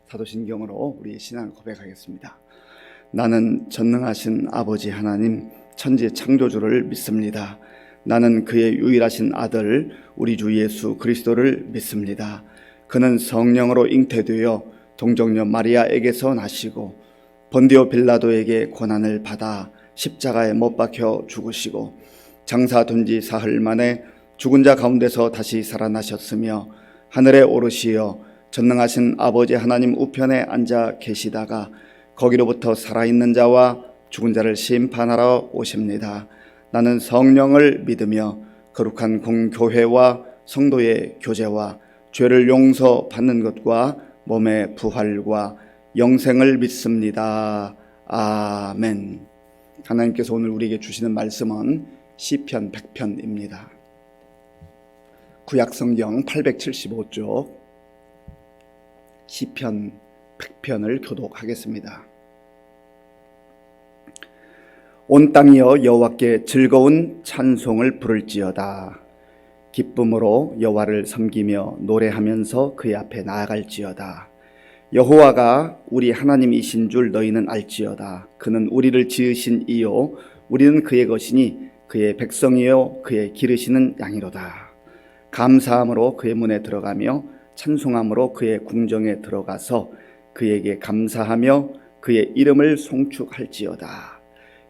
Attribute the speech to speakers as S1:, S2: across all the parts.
S1: 사도신경으로 우리의 신앙을 고백하겠습니다. 나는 전능하신 아버지 하나님 천지 창조주를 믿습니다. 나는 그의 유일하신 아들 우리 주 예수 그리스도를 믿습니다. 그는 성령으로 잉태되어 동정녀 마리아에게서 나시고 본디오 빌라도에게 고난을 받아 십자가에 못 박혀 죽으시고 장사된 지 사흘 만에 죽은 자 가운데서 다시 살아나셨으며 하늘에 오르시어 전능하신 아버지 하나님 우편에 앉아 계시다가 거기로부터 살아있는 자와 죽은 자를 심판하러 오십니다. 나는 성령을 믿으며 거룩한 공교회와 성도의 교제와 죄를 용서받는 것과 몸의 부활과 영생을 믿습니다. 아멘. 하나님께서 오늘 우리에게 주시는 말씀은 시편 100편입니다. 구약성경 875쪽 시편 100편을 교독하겠습니다. 온 땅이여 여호와께 즐거운 찬송을 부를지어다. 기쁨으로 여호와를 섬기며 노래하면서 그의 앞에 나아갈지어다. 여호와가 우리 하나님이신 줄 너희는 알지어다. 그는 우리를 지으신 이요 우리는 그의 것이니 그의 백성이요 그의 기르시는 양이로다. 감사함으로 그의 문에 들어가며 찬송함으로 그의 궁정에 들어가서 그에게 감사하며 그의 이름을 송축할지어다.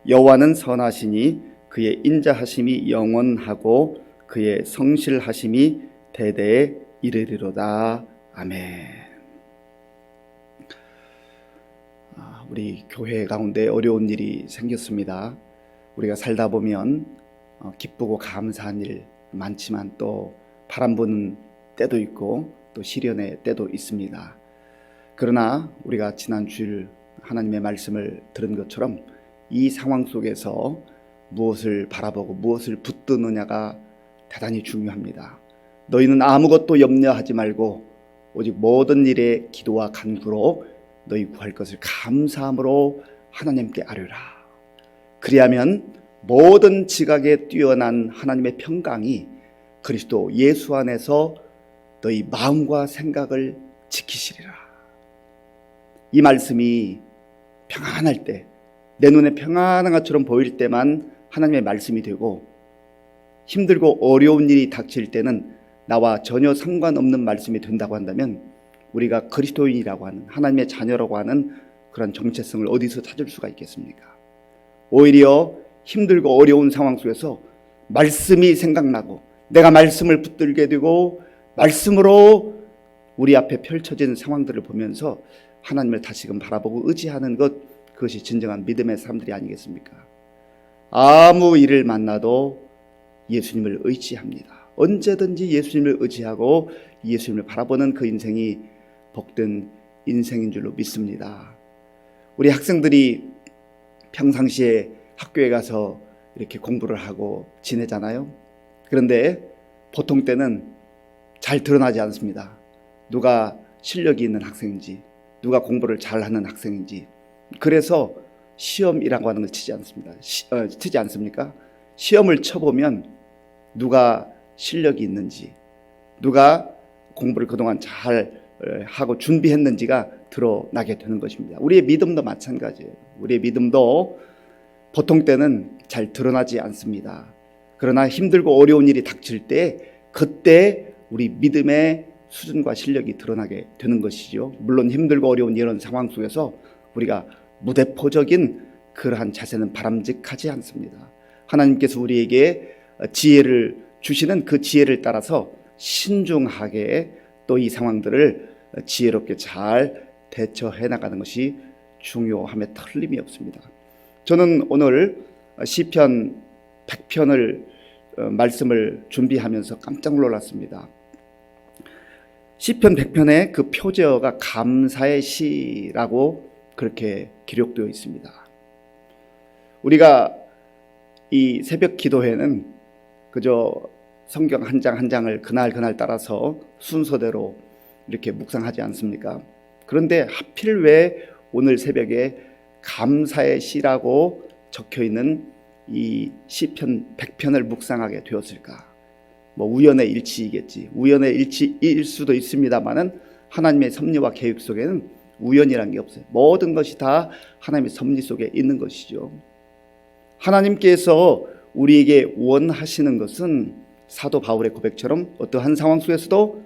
S1: 여호와는 선하시니 그의 인자하심이 영원하고 그의 성실하심이 대대에 이르리로다. 아멘. 우리 교회 가운데 어려운 일이 생겼습니다. 우리가 살다 보면 기쁘고 감사한 일 많지만 또 바람 부는 때도 있고 또 시련의 때도 있습니다. 그러나 우리가 지난 주일 하나님의 말씀을 들은 것처럼 이 상황 속에서 무엇을 바라보고 무엇을 붙드느냐가 대단히 중요합니다. 너희는 아무것도 염려하지 말고 오직 모든 일에 기도와 간구로 너희 구할 것을 감사함으로 하나님께 아뢰라. 그리하면 모든 지각에 뛰어난 하나님의 평강이 그리스도 예수 안에서 너희 마음과 생각을 지키시리라. 이 말씀이 평안할 때, 내 눈에 평안한 것처럼 보일 때만 하나님의 말씀이 되고, 힘들고 어려운 일이 닥칠 때는 나와 전혀 상관없는 말씀이 된다고 한다면 우리가 그리스도인이라고 하는 하나님의 자녀라고 하는 그런 정체성을 어디서 찾을 수가 있겠습니까? 오히려 힘들고 어려운 상황 속에서 말씀이 생각나고 내가 말씀을 붙들게 되고 말씀으로 우리 앞에 펼쳐진 상황들을 보면서 하나님을 다시금 바라보고 의지하는 것, 그것이 진정한 믿음의 사람들이 아니겠습니까? 아무 일을 만나도 예수님을 의지합니다. 언제든지 예수님을 의지하고 예수님을 바라보는 그 인생이 복된 인생인 줄로 믿습니다. 우리 학생들이 평상시에 학교에 가서 이렇게 공부를 하고 지내잖아요. 그런데 보통 때는 잘 드러나지 않습니다. 누가 실력이 있는 학생인지, 누가 공부를 잘하는 학생인지. 그래서 시험이라고 하는 걸 치지 않습니까? 시험을 쳐보면 누가 실력이 있는지, 누가 공부를 그동안 잘 하고 준비했는지가 드러나게 되는 것입니다. 우리의 믿음도 마찬가지예요. 우리의 믿음도 보통 때는 잘 드러나지 않습니다. 그러나 힘들고 어려운 일이 닥칠 때 그때 우리 믿음의 수준과 실력이 드러나게 되는 것이죠. 물론 힘들고 어려운 이런 상황 속에서 우리가 무대포적인 그러한 자세는 바람직하지 않습니다. 하나님께서 우리에게 지혜를 주시는 그 지혜를 따라서 신중하게 또 이 상황들을 지혜롭게 잘 대처해 나가는 것이 중요함에 틀림이 없습니다. 저는 오늘 시편 100편을 말씀을 준비하면서 깜짝 놀랐습니다. 시편 100편의 그 표제어가 감사의 시라고 그렇게 기록되어 있습니다. 우리가 이 새벽 기도회는 그저 성경 한 장 한 장을 그날 따라서 순서대로 이렇게 묵상하지 않습니까? 그런데 하필 왜 오늘 새벽에 감사의 시라고 적혀있는 이 시편 100편을 묵상하게 되었을까? 우연의 일치이겠지. 우연의 일치일 수도 있습니다만은 하나님의 섭리와 계획 속에는 우연이란 게 없어요. 모든 것이 다 하나님의 섭리 속에 있는 것이죠. 하나님께서 우리에게 원하시는 것은 사도 바울의 고백처럼 어떠한 상황 속에서도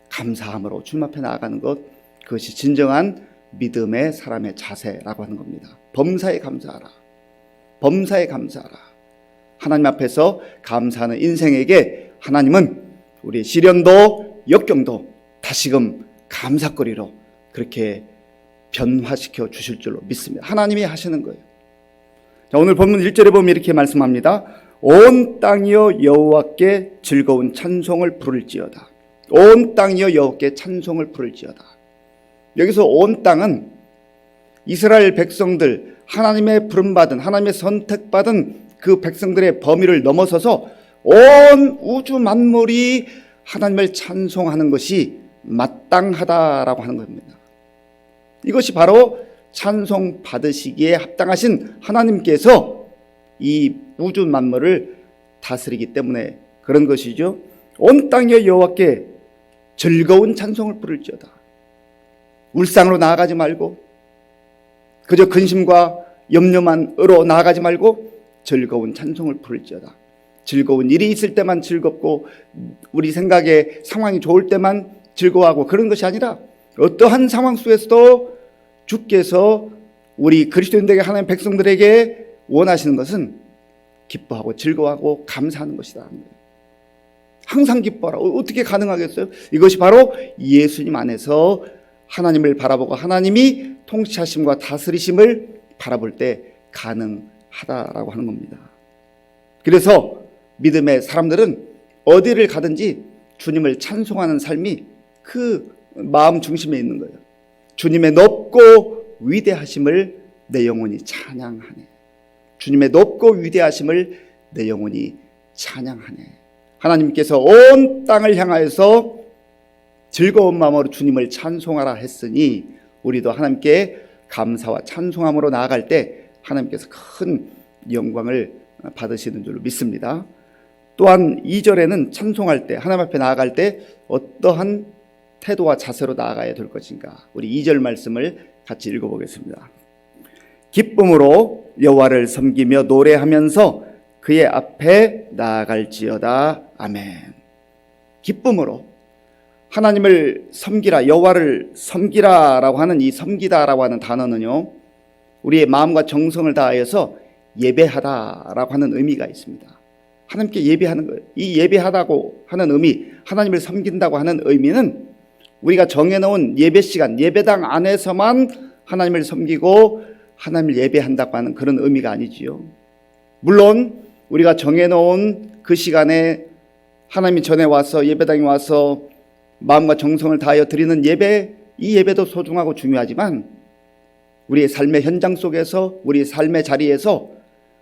S1: 감사함으로 주님 앞에 나아가는 것, 그것이 진정한 믿음의 사람의 자세라고 하는 겁니다. 범사에 감사하라. 범사에 감사하라. 하나님 앞에서 감사하는 인생에게 하나님은 우리 시련도 역경도 다시금 감사거리로 그렇게 변화시켜 주실 줄로 믿습니다. 하나님이 하시는 거예요. 자, 오늘 본문 1절에 보면 이렇게 말씀합니다. 온 땅이여 여호와께 즐거운 찬송을 부를지어다. 온 땅이여 여호와께 찬송을 부를지어다. 여기서 온 땅은 이스라엘 백성들, 하나님의 부름받은, 하나님의 선택받은 그 백성들의 범위를 넘어서서 온 우주 만물이 하나님을 찬송하는 것이 마땅하다라고 하는 겁니다. 이것이 바로 찬송 받으시기에 합당하신 하나님께서 이 우주 만물을 다스리기 때문에 그런 것이죠. 온 땅이여 여호와께 즐거운 찬송을 부를지어다. 울상으로 나아가지 말고 그저 근심과 염려만으로 나아가지 말고 즐거운 찬송을 부를지어다. 즐거운 일이 있을 때만 즐겁고 우리 생각에 상황이 좋을 때만 즐거워하고 그런 것이 아니라 어떠한 상황 속에서도 주께서 우리 그리스도인들에게 하나님 백성들에게 원하시는 것은 기뻐하고 즐거워하고 감사하는 것이다. 항상 기뻐하라. 어떻게 가능하겠어요? 이것이 바로 예수님 안에서 하나님을 바라보고 하나님이 통치하심과 다스리심을 바라볼 때 가능하다라고 하는 겁니다. 그래서 믿음의 사람들은 어디를 가든지 주님을 찬송하는 삶이 그 마음 중심에 있는 거예요. 주님의 높고 위대하심을 내 영혼이 찬양하네. 주님의 높고 위대하심을 내 영혼이 찬양하네. 하나님께서 온 땅을 향하여서 즐거운 마음으로 주님을 찬송하라 했으니 우리도 하나님께 감사와 찬송함으로 나아갈 때 하나님께서 큰 영광을 받으시는 줄로 믿습니다. 또한 2절에는 찬송할 때, 하나님 앞에 나아갈 때 어떠한 태도와 자세로 나아가야 될 것인가, 우리 2절 말씀을 같이 읽어보겠습니다. 기쁨으로 여호와를 섬기며 노래하면서 그의 앞에 나아갈지어다. 아멘. 기쁨으로 하나님을 섬기라, 여호와를 섬기라라고 하는 이 섬기다라고 하는 단어는요, 우리의 마음과 정성을 다하여서 예배하다라고 하는 의미가 있습니다. 하나님께 예배하는 거예요. 이 예배하다고 하는 의미, 하나님을 섬긴다고 하는 의미는 우리가 정해놓은 예배 시간, 예배당 안에서만 하나님을 섬기고 하나님을 예배한다고 하는 그런 의미가 아니지요. 물론 우리가 정해놓은 그 시간에 하나님이 전에 와서 예배당에 와서 마음과 정성을 다하여 드리는 예배, 이 예배도 소중하고 중요하지만 우리의 삶의 현장 속에서, 우리의 삶의 자리에서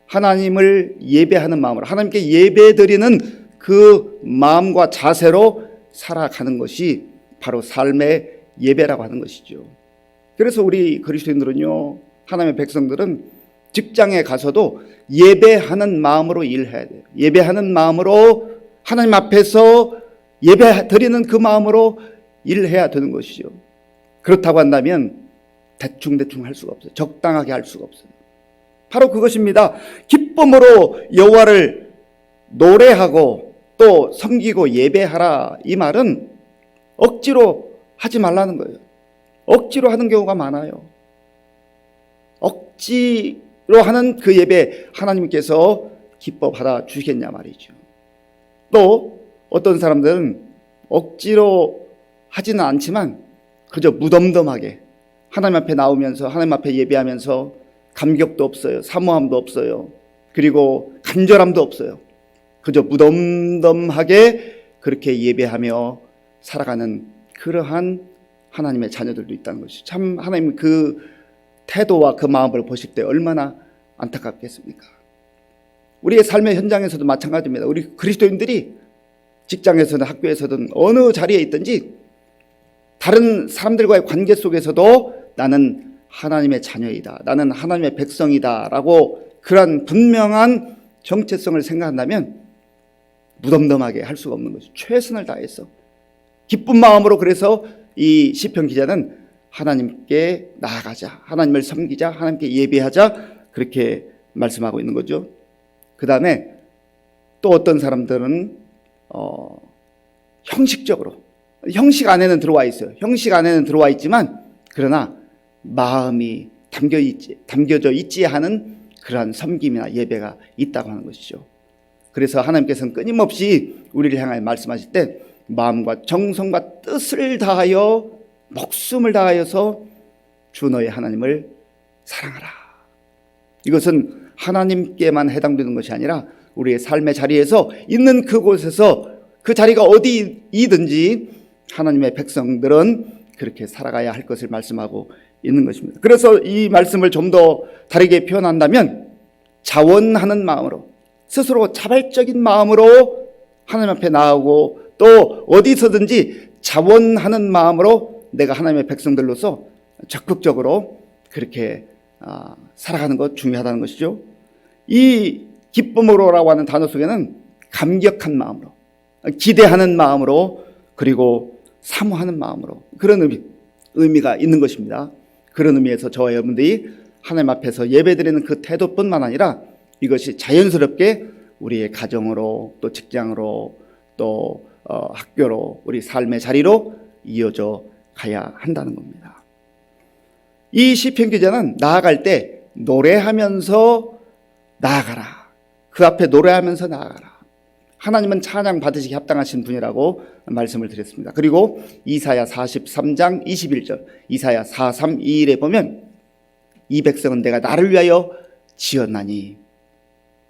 S1: 하나님을 예배하는 마음으로, 하나님께 예배드리는 그 마음과 자세로 살아가는 것이 바로 삶의 예배라고 하는 것이죠. 그래서 우리 그리스도인들은요, 하나님의 백성들은 직장에 가서도 예배하는 마음으로 일해야 돼요. 예배하는 마음으로 하나님 앞에서 예배 드리는 그 마음으로 일해야 되는 것이죠. 그렇다고 한다면 대충 할 수가 없어요. 적당하게 할 수가 없어요. 바로 그것입니다. 기쁨으로 여호와를 노래하고 또 섬기고 예배하라, 이 말은 억지로 하지 말라는 거예요. 억지로 하는 경우가 많아요. 억지로 하는 그 예배 하나님께서 기뻐 받아 주시겠냐 말이죠. 또 어떤 사람들은 억지로 하지는 않지만 그저 무덤덤하게 하나님 앞에 나오면서, 하나님 앞에 예배하면서 감격도 없어요. 사모함도 없어요. 그리고 간절함도 없어요. 그저 무덤덤하게 그렇게 예배하며 살아가는 그러한 하나님의 자녀들도 있다는 것이죠. 참 하나님 그 태도와 그 마음을 보실 때 얼마나 안타깝겠습니까? 우리의 삶의 현장에서도 마찬가지입니다. 우리 그리스도인들이 직장에서든 학교에서든 어느 자리에 있든지 다른 사람들과의 관계 속에서도 나는 하나님의 자녀이다, 나는 하나님의 백성이다 라고 그런 분명한 정체성을 생각한다면 무덤덤하게 할 수가 없는 것이죠. 최선을 다해서 기쁜 마음으로, 그래서 이 시편 기자는 하나님께 나아가자, 하나님을 섬기자, 하나님께 예배하자, 그렇게 말씀하고 있는 거죠. 그 다음에 또 어떤 사람들은 형식적으로, 형식 안에는 들어와 있어요. 형식 안에는 들어와 있지만 그러나 마음이 담겨져 있지 않은 그러한 섬김이나 예배가 있다고 하는 것이죠. 그래서 하나님께서는 끊임없이 우리를 향하여 말씀하실 때 마음과 정성과 뜻을 다하여 목숨을 다하여서 주 너의 하나님을 사랑하라. 이것은 하나님께만 해당되는 것이 아니라 우리의 삶의 자리에서 있는 그곳에서, 그 자리가 어디이든지 하나님의 백성들은 그렇게 살아가야 할 것을 말씀하고 있는 것입니다. 그래서 이 말씀을 좀 더 다르게 표현한다면 자원하는 마음으로, 스스로 자발적인 마음으로 하나님 앞에 나아오고 또 어디서든지 자원하는 마음으로 내가 하나님의 백성들로서 적극적으로 그렇게 살아가는 것 중요하다는 것이죠. 이 기쁨으로라고 하는 단어 속에는 감격한 마음으로, 기대하는 마음으로, 그리고 사모하는 마음으로, 그런 의미가 있는 것입니다. 그런 의미에서 저와 여러분들이 하나님 앞에서 예배드리는 그 태도뿐만 아니라 이것이 자연스럽게 우리의 가정으로, 또 직장으로, 또 학교로, 우리 삶의 자리로 이어져 가야 한다는 겁니다. 이 시편 기자는 나아갈 때 노래하면서 나아가라, 그 앞에 노래하면서 나아가라, 하나님은 찬양 받으시기 합당하신 분이라고 말씀을 드렸습니다. 그리고 이사야 43장 21절, 이사야 4321에 보면 이 백성은 내가 나를 위하여 지었나니,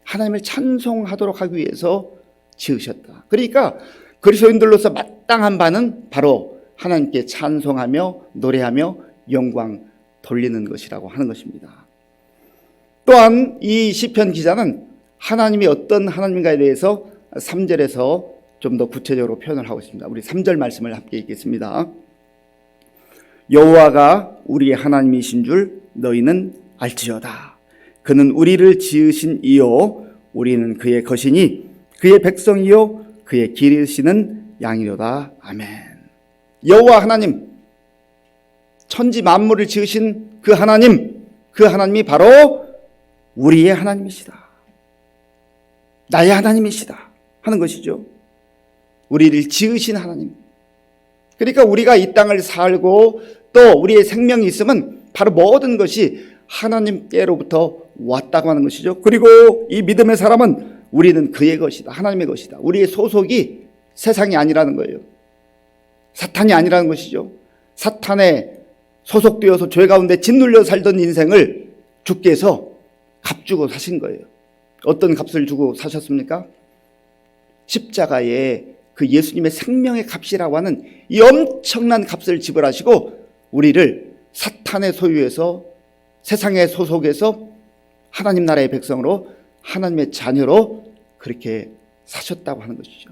S1: 하나님을 찬송하도록 하기 위해서 지으셨다. 그러니까 그리스도인들로서 마땅한 바는 바로 하나님께 찬송하며 노래하며 영광 돌리는 것이라고 하는 것입니다. 또한 이 시편 기자는 하나님이 어떤 하나님인가에 대해서 3절에서 좀 더 구체적으로 표현을 하고 있습니다. 우리 3절 말씀을 함께 읽겠습니다. 여호와가 우리의 하나님이신 줄 너희는 알지어다. 그는 우리를 지으신 이요 우리는 그의 것이니 그의 백성이요 그의 기르시는 양이로다. 아멘. 여호와 하나님, 천지 만물을 지으신 그 하나님, 그 하나님이 바로 우리의 하나님이시다, 나의 하나님이시다 하는 것이죠. 우리를 지으신 하나님. 그러니까 우리가 이 땅을 살고 또 우리의 생명이 있으면 바로 모든 것이 하나님께로부터 왔다고 하는 것이죠. 그리고 이 믿음의 사람은 우리는 그의 것이다, 하나님의 것이다. 우리의 소속이 세상이 아니라는 거예요. 사탄이 아니라는 것이죠. 사탄에 소속되어서 죄 가운데 짓눌려 살던 인생을 주께서 값주고 사신 거예요. 어떤 값을 주고 사셨습니까? 십자가에 그 예수님의 생명의 값이라고 하는 이 엄청난 값을 지불하시고 우리를 사탄의 소유에서, 세상의 소속에서 하나님 나라의 백성으로, 하나님의 자녀로 그렇게 사셨다고 하는 것이죠.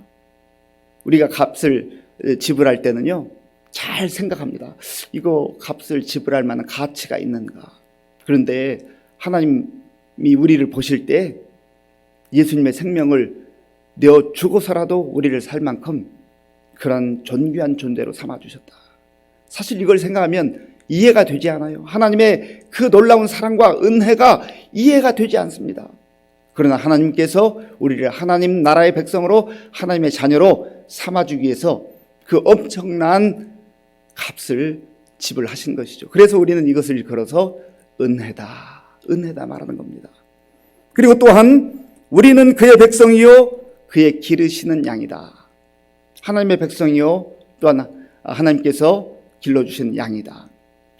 S1: 우리가 값을 지불할 때는요, 잘 생각합니다. 이거 값을 지불할 만한 가치가 있는가. 그런데 하나님이 우리를 보실 때 예수님의 생명을 내어 주고서라도 우리를 살 만큼 그런 존귀한 존재로 삼아주셨다. 사실 이걸 생각하면 이해가 되지 않아요. 하나님의 그 놀라운 사랑과 은혜가 이해가 되지 않습니다. 그러나 하나님께서 우리를 하나님 나라의 백성으로, 하나님의 자녀로 삼아주기 위해서 그 엄청난 값을 지불하신 것이죠. 그래서 우리는 이것을 걸어서 은혜다 말하는 겁니다. 그리고 또한 우리는 그의 백성이요 그의 기르시는 양이다. 하나님의 백성이요 또한 하나님께서 길러주신 양이다.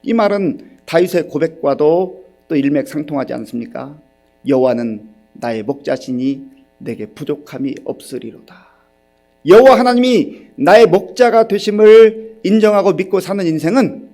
S1: 이 말은 다윗의 고백과도 또 일맥상통하지 않습니까? 여호와는 나의 목자시니 내게 부족함이 없으리로다. 여호와 하나님이 나의 목자가 되심을 인정하고 믿고 사는 인생은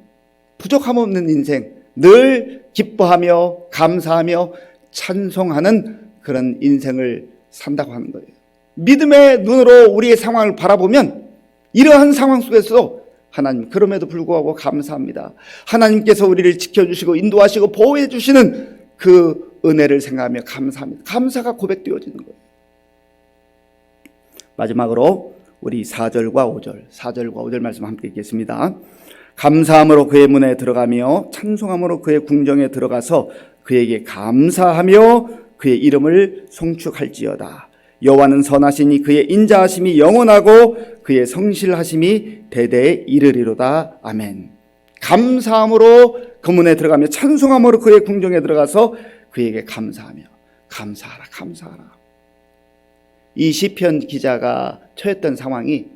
S1: 부족함 없는 인생, 늘 기뻐하며 감사하며 찬송하는 그런 인생을 산다고 하는 거예요. 믿음의 눈으로 우리의 상황을 바라보면 이러한 상황 속에서도 하나님, 그럼에도 불구하고 감사합니다. 하나님께서 우리를 지켜주시고 인도하시고 보호해 주시는 그 은혜를 생각하며 감사합니다. 감사가 고백되어지는 거예요. 마지막으로 우리 4절과 5절 말씀 함께 읽겠습니다. 감사함으로 그의 문에 들어가며 찬송함으로 그의 궁정에 들어가서 그에게 감사하며 그의 이름을 송축할지어다. 여호와는 선하시니 그의 인자하심이 영원하고 그의 성실하심이 대대에 이르리로다. 아멘. 감사함으로 그 문에 들어가며 찬송함으로 그의 궁정에 들어가서 그에게 감사하며 감사하라. 이 시편 기자가 처했던 상황이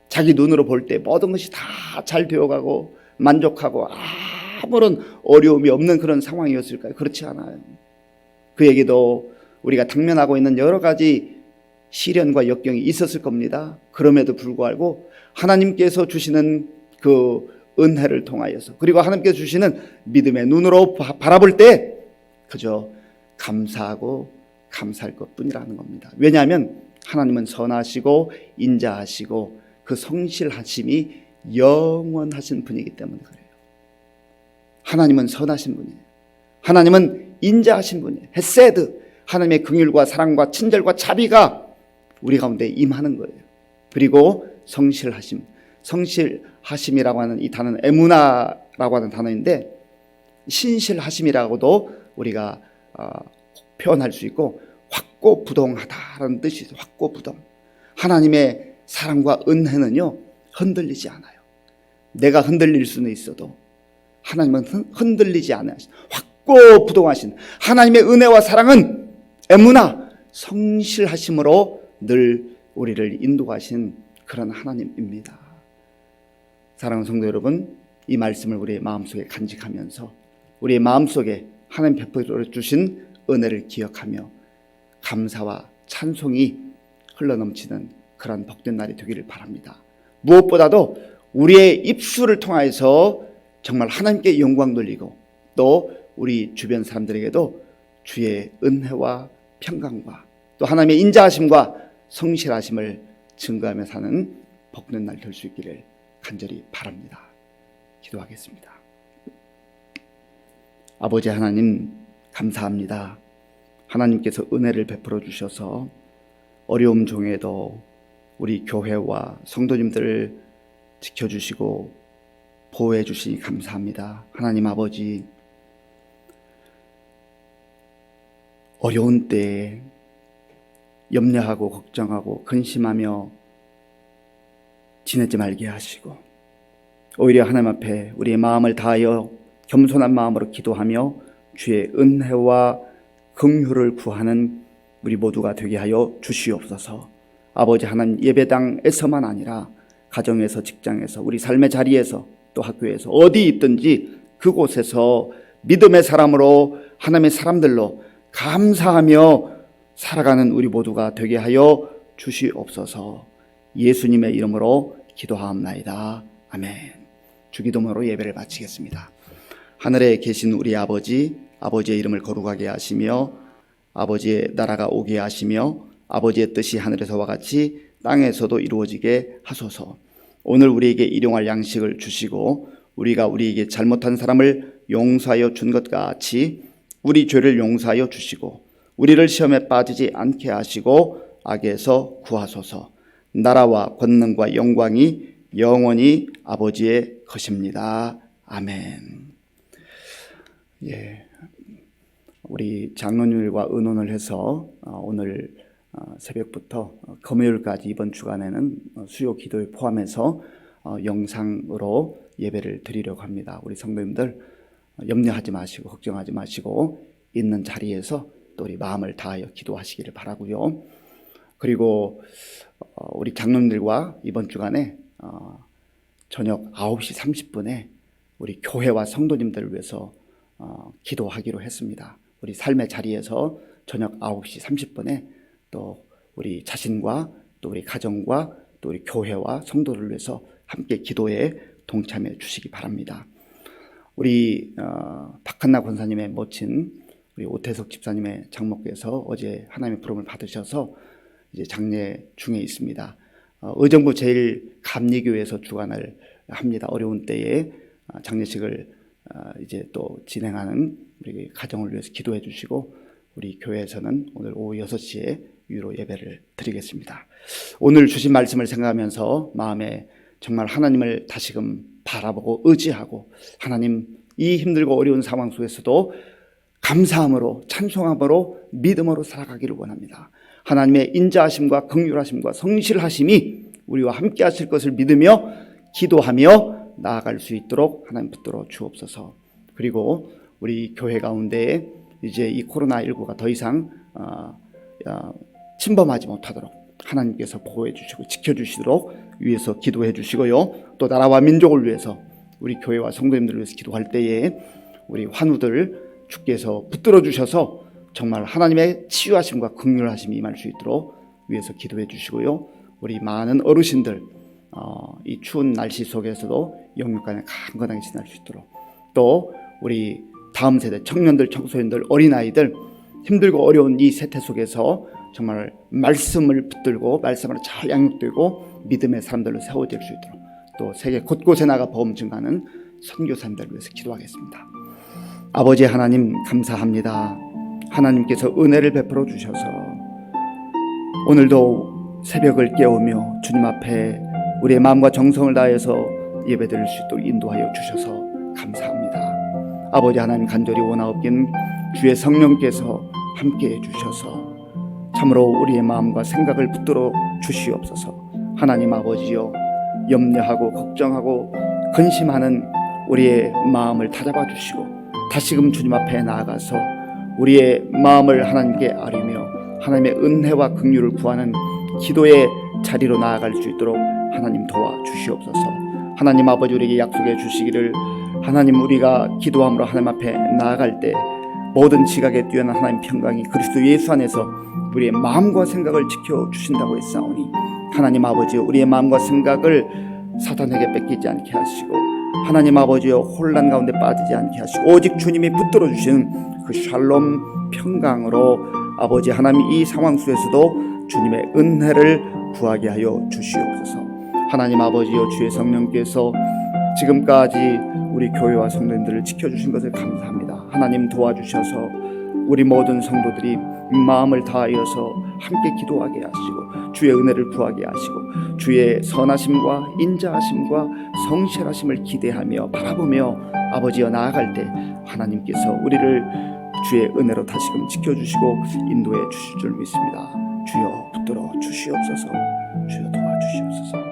S1: 자기 눈으로 볼 때 모든 것이 다 잘 되어가고 만족하고 아무런 어려움이 없는 그런 상황이었을까요? 그렇지 않아요. 그에게도 우리가 당면하고 있는 여러 가지 시련과 역경이 있었을 겁니다. 그럼에도 불구하고 하나님께서 주시는 그 은혜를 통하여서, 그리고 하나님께서 주시는 믿음의 눈으로 바라볼 때 그저 감사하고 감사할 것뿐이라는 겁니다. 왜냐하면 하나님은 선하시고 인자하시고 그 성실하심이 영원하신 분이기 때문에 그래요. 하나님은 선하신 분이에요. 하나님은 인자하신 분이에요. 헤세드, 하나님의 긍휼과 사랑과 친절과 자비가 우리 가운데 임하는 거예요. 그리고 성실하심이라고 하는 이 단어는 에무나라고 하는 단어인데, 신실하심이라고도 우리가 표현할 수 있고, 확고부동하다라는 뜻이 있어요. 확고부동. 하나님의 사랑과 은혜는요 흔들리지 않아요. 내가 흔들릴 수는 있어도 하나님은 흔들리지 않아요. 확고부동하신 하나님의 은혜와 사랑은 에무나, 성실하심으로 늘 우리를 인도하신 그런 하나님입니다. 사랑하는 성도 여러분, 이 말씀을 우리의 마음속에 간직하면서 우리의 마음속에 하나님 베풀어 주신 은혜를 기억하며 감사와 찬송이 흘러넘치는 그런 복된 날이 되기를 바랍니다. 무엇보다도 우리의 입술을 통하여서 정말 하나님께 영광 돌리고, 또 우리 주변 사람들에게도 주의 은혜와 평강과 또 하나님의 인자하심과 성실하심을 증거하며 사는 복된 날 될 수 있기를 간절히 바랍니다. 기도하겠습니다. 아버지 하나님, 감사합니다. 하나님께서 은혜를 베풀어 주셔서 어려움 중에도 우리 교회와 성도님들을 지켜주시고 보호해 주시니 감사합니다. 하나님 아버지, 어려운 때에 염려하고 걱정하고 근심하며 지내지 말게 하시고, 오히려 하나님 앞에 우리의 마음을 다하여 겸손한 마음으로 기도하며 주의 은혜와 긍휼을 구하는 우리 모두가 되게 하여 주시옵소서. 아버지 하나님, 예배당에서만 아니라 가정에서, 직장에서, 우리 삶의 자리에서, 또 학교에서 어디 있든지 그곳에서 믿음의 사람으로, 하나님의 사람들로 감사하며 살아가는 우리 모두가 되게 하여 주시옵소서. 예수님의 이름으로 기도하옵나이다. 아멘. 주기도문으로 예배를 마치겠습니다. 하늘에 계신 우리 아버지, 아버지의 이름을 거룩하게 하시며 아버지의 나라가 오게 하시며 아버지의 뜻이 하늘에서와 같이 땅에서도 이루어지게 하소서. 오늘 우리에게 일용할 양식을 주시고 우리가 우리에게 잘못한 사람을 용서하여 준 것 같이 우리 죄를 용서하여 주시고 우리를 시험에 빠지지 않게 하시고 악에서 구하소서. 나라와 권능과 영광이 영원히 아버지의 것입니다. 아멘. 예, 우리 장로님과 의논을 해서 오늘 새벽부터 금요일까지 이번 주간에는 수요 기도에 포함해서 영상으로 예배를 드리려고 합니다. 우리 성도님들 염려하지 마시고 걱정하지 마시고 있는 자리에서 또 우리 마음을 다하여 기도하시기를 바라고요. 그리고 우리 장로님들과 이번 주간에 저녁 9시 30분에 우리 교회와 성도님들을 위해서 기도하기로 했습니다. 우리 삶의 자리에서 저녁 9시 30분에 또 우리 자신과 또 우리 가정과 또 우리 교회와 성도를 위해서 함께 기도에 동참해 주시기 바랍니다. 우리 박한나 권사님의 모친 우리 오태석 집사님의 장모께서 어제 하나님의 부름을 받으셔서 이제 장례 중에 있습니다. 의정부 제1감리교회에서 주관을 합니다. 어려운 때에 장례식을 이제 또 진행하는 우리 가정을 위해서 기도해 주시고, 우리 교회에서는 오늘 오후 6시에 유로 예배를 드리겠습니다. 오늘 주신 말씀을 생각하면서 마음에 정말 하나님을 다시금 바라보고 의지하고 하나님 이 힘들고 어려운 상황 속에서도 감사함으로 찬송함으로 믿음으로 살아가기를 원합니다. 하나님의 인자하심과 긍휼하심과 성실하심이 우리와 함께 하실 것을 믿으며 기도하며 나아갈 수 있도록 하나님 붙들어 주옵소서. 그리고 우리 교회 가운데 이제 이 코로나19가 더 이상 침범하지 못하도록 하나님께서 보호해 주시고 지켜주시도록 위해서 기도해 주시고요. 또 나라와 민족을 위해서 우리 교회와 성도님들을 위해서 기도할 때에 우리 환우들 주께서 붙들어 주셔서 정말 하나님의 치유하심과 긍휼하심이 임할 수 있도록 위해서 기도해 주시고요. 우리 많은 어르신들 이 추운 날씨 속에서도 영육간에 강건하게 지낼 수 있도록, 또 우리 다음 세대 청년들, 청소년들, 어린아이들 힘들고 어려운 이 세태 속에서 정말 말씀을 붙들고 말씀으로 잘 양육되고 믿음의 사람들로 세워질 수 있도록, 또 세계 곳곳에 나가 복음 증가하는 선교사님들을 위해서 기도하겠습니다. 아버지 하나님 감사합니다. 하나님께서 은혜를 베풀어 주셔서 오늘도 새벽을 깨우며 주님 앞에 우리의 마음과 정성을 다해서 예배드릴 수 있도록 인도하여 주셔서 감사합니다. 아버지 하나님 간절히 원하옵긴 주의 성령께서 함께해 주셔서 참으로 우리의 마음과 생각을 붙들어 주시옵소서. 하나님 아버지여, 염려하고 걱정하고 근심하는 우리의 마음을 다잡아 주시고 다시금 주님 앞에 나아가서 우리의 마음을 하나님께 아뢰며 하나님의 은혜와 긍휼을 구하는 기도의 자리로 나아갈 수 있도록 하나님 도와주시옵소서. 하나님 아버지 우리에게 약속해 주시기를 하나님 우리가 기도함으로 하나님 앞에 나아갈 때 모든 지각에 뛰어난 하나님 평강이 그리스도 예수 안에서 우리의 마음과 생각을 지켜주신다고 했사오니 하나님 아버지 우리의 마음과 생각을 사탄에게 뺏기지 않게 하시고 하나님 아버지여 혼란 가운데 빠지지 않게 하시고 오직 주님이 붙들어 주시는 그 샬롬 평강으로 아버지 하나님 이 상황 속에서도 주님의 은혜를 구하게 하여 주시옵소서. 하나님 아버지여, 주의 성령께서 지금까지 우리 교회와 성도님들을 지켜주신 것을 감사합니다. 하나님 도와주셔서 우리 모든 성도들이 마음을 다하여서 함께 기도하게 하시고 주의 은혜를 구하게 하시고 주의 선하심과 인자하심과 성실하심을 기대하며 바라보며 아버지여 나아갈 때 하나님께서 우리를 주의 은혜로 다시금 지켜주시고 인도해 주실 줄 믿습니다. 주여 붙들어 주시옵소서. 주여 도와주시옵소서.